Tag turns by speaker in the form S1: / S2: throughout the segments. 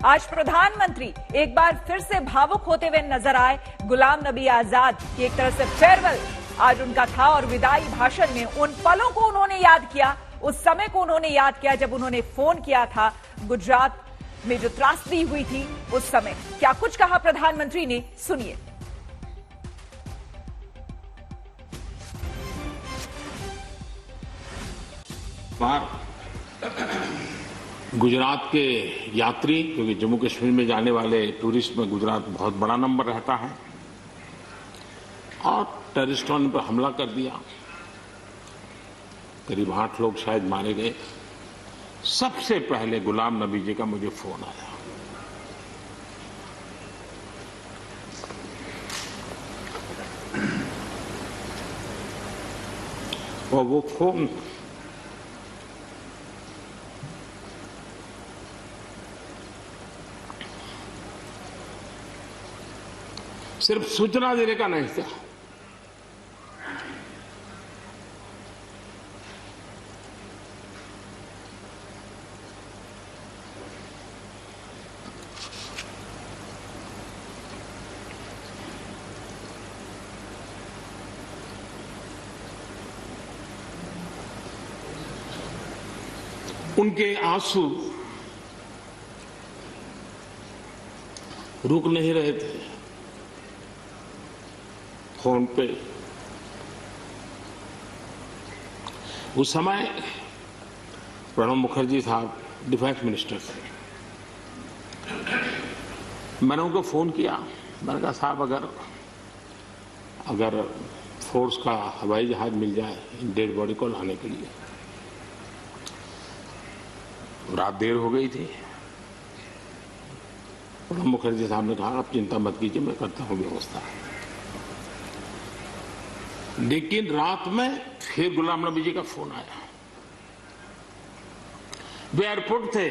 S1: आज प्रधानमंत्री एक बार फिर से भावुक होते हुए नजर आए। गुलाम नबी आजाद की एक तरह से फेयरवेल आज उनका था और विदाई भाषण में उन पलों को उन्होंने याद किया, उस समय को उन्होंने याद किया जब उन्होंने फोन किया था गुजरात में जो त्रासदी हुई थी उस समय। क्या कुछ कहा प्रधानमंत्री ने, सुनिए।
S2: गुजरात के यात्री, क्योंकि जम्मू कश्मीर में जाने वाले टूरिस्ट में गुजरात बहुत बड़ा नंबर रहता है, और टेररिस्टों ने पर हमला कर दिया। करीब 8 लोग शायद मारे गए। सबसे पहले गुलाम नबी जी का मुझे फोन आया। और वो फोन सिर्फ सूचना देने का नहीं था, उनके आंसू रुक नहीं रहे थे। फोन पे उस समय प्रणब मुखर्जी साहब डिफेंस मिनिस्टर थे। मैंने उनको फोन किया, मैंने कहा साहब अगर फोर्स का हवाई जहाज मिल जाए इन डेड बॉडी को लाने के लिए। रात देर हो गई थी। प्रणब मुखर्जी साहब ने कहा आप चिंता मत कीजिए, मैं करता हूं व्यवस्था। लेकिन रात में फिर गुलाम नबी जी का फोन आया। वे एयरपोर्ट थे।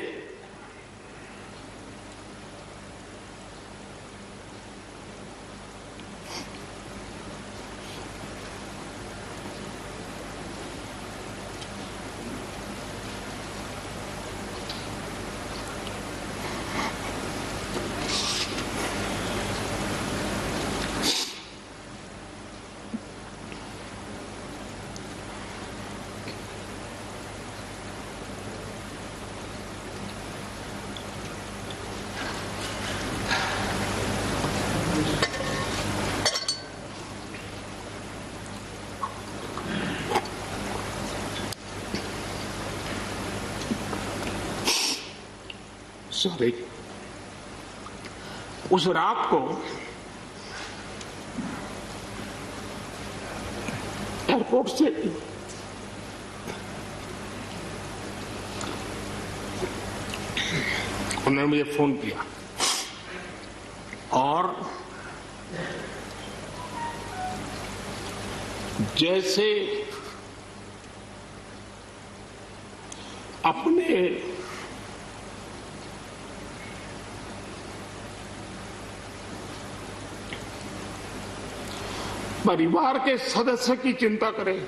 S2: सॉरी, उस रात को एयरपोर्ट से उन्होंने मुझे फोन किया और जैसे अपने परिवार के सदस्य की चिंता करें,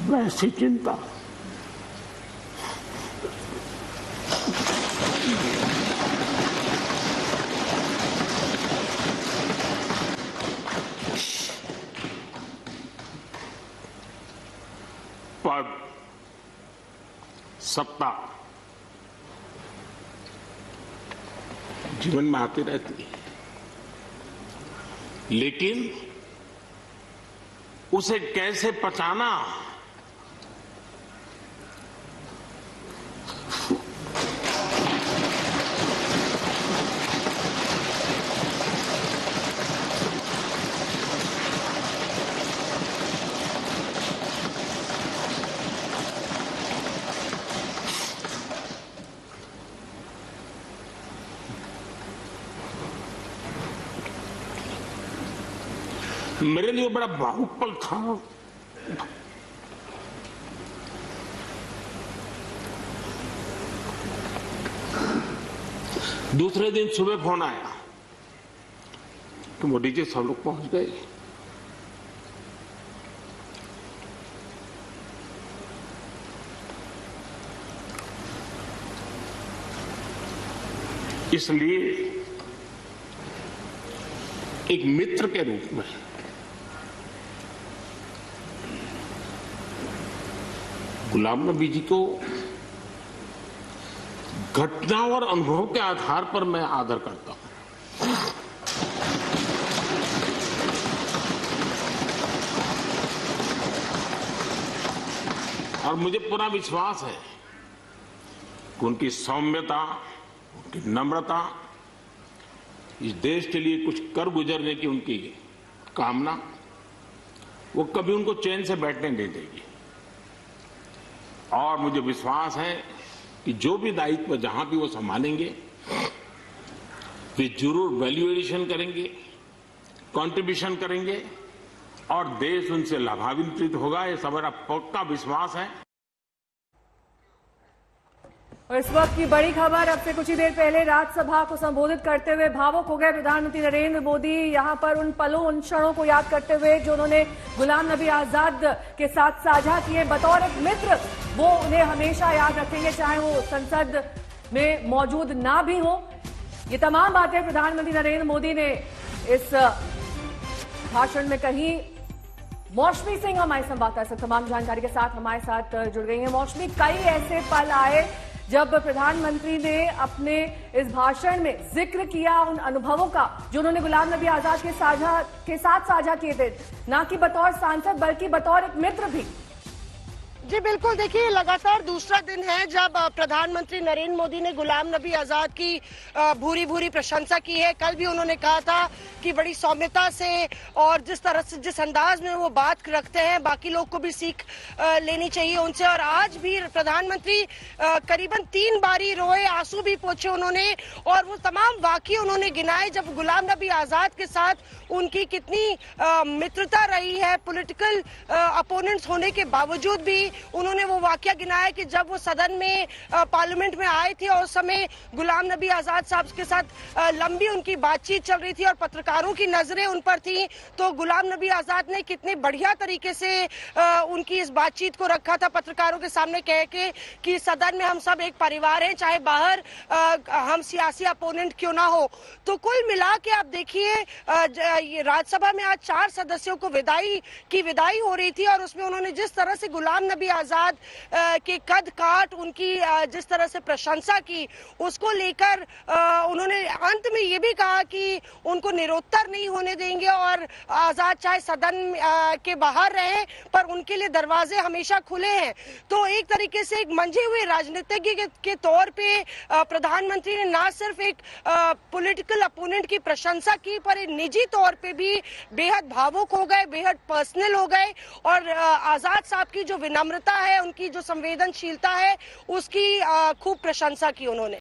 S2: वैसी चिंता पद, सत्ता जीवन में आती रहती है, लेकिन उसे कैसे पचाना, मेरे लिए बड़ा भावुक पल था। दूसरे दिन सुबह फोन आया कि मोदी जी सब लोग पहुंच गए। इसलिए एक मित्र के रूप में गुलाम नबी जी को घटना और अनुभव के आधार पर मैं आदर करता हूं। और मुझे पूरा विश्वास है कि उनकी सौम्यता, उनकी नम्रता, इस देश के लिए कुछ कर गुजरने की उनकी कामना, वो कभी उनको चैन से बैठने नहीं देगी। और मुझे विश्वास है कि जो भी दायित्व जहां भी वो संभालेंगे, वे जरूर वैल्यू एडिशन करेंगे, कंट्रीब्यूशन करेंगे और देश उनसे लाभान्वित होगा। ये मेरा पक्का विश्वास है।
S3: और इस वक्त की बड़ी खबर, अब से कुछ ही देर पहले राज्यसभा को संबोधित करते हुए भावुक हो गए प्रधानमंत्री नरेंद्र मोदी। यहां पर उन पलों, उन क्षणों को याद करते हुए जो उन्होंने गुलाम नबी आजाद के साथ साझा किए बतौर एक मित्र, वो उन्हें हमेशा याद रखेंगे, चाहे वो संसद में मौजूद ना भी हो। ये तमाम बातें प्रधानमंत्री नरेंद्र मोदी ने इस भाषण में कही। मौसमी सिंह हमारे संवाददाता तमाम जानकारी के साथ हमारे साथ जुड़ गई हैं। मौसमी, कई ऐसे पल आए जब प्रधानमंत्री ने अपने इस भाषण में जिक्र किया उन अनुभवों का जो उन्होंने गुलाम नबी आजाद के साथ साझा किए थे, ना कि बतौर सांसद बल्कि बतौर एक मित्र भी।
S4: जी बिल्कुल, देखिए लगातार दूसरा दिन है जब प्रधानमंत्री नरेंद्र मोदी ने गुलाम नबी आजाद की भूरी भूरी प्रशंसा की है। कल भी उन्होंने कहा था कि बड़ी सौम्यता से और जिस तरह से, जिस अंदाज में वो बात रखते हैं, बाकी लोग को भी सीख लेनी चाहिए उनसे। और आज भी प्रधानमंत्री करीबन 3 बारी रोए, आंसू भी पोंछे उन्होंने, और वो तमाम वाकये उन्होंने गिनाए जब गुलाम नबी आजाद के साथ उनकी कितनी मित्रता रही है। पॉलिटिकल अपोनेंट्स होने के बावजूद भी उन्होंने वो वाकया गिनाया कि जब वो सदन में पार्लियामेंट में आए थे और उस समय गुलाम नबी आजाद साहब के साथ लंबी उनकी बातचीत चल रही थी और पत्रकारों की नजरें उन पर थी, तो गुलाम नबी आजाद ने कितने बढ़िया तरीके से उनकी इस बातचीत को रखा था पत्रकारों के सामने, कह के कि सदन में हम सब एक परिवार हैं, चाहे बाहर हम सियासी अपोनेंट क्यों ना हो। तो कुल मिला के आप देखिए राज्यसभा में आज 4 सदस्यों को विदाई हो रही थी और उसमें उन्होंने जिस तरह से गुलाम नबी आजाद के कद काट, उनकी जिस तरह से प्रशंसा की, उसको लेकर उन्होंने अंत में ये भी कहा कि उनको निरुत्तर नहीं होने देंगे और आजाद चाहे सदन के बाहर रहे पर उनके लिए दरवाजे हमेशा खुले हैं। तो एक तरीके से एक मंझे हुए राजनीतिज्ञ के तौर पे प्रधानमंत्री ने ना सिर्फ एक पॉलिटिकल अपोनेंट की प्रशंसा की पर एक निजी तौर पे भी बेहद भावुक हो गए, बेहद पर्सनल हो गए और आजाद साहब की जो विनम्रता है, उनकी जो संवेदनशीलता है, उसकी खूब प्रशंसा की उन्होंने।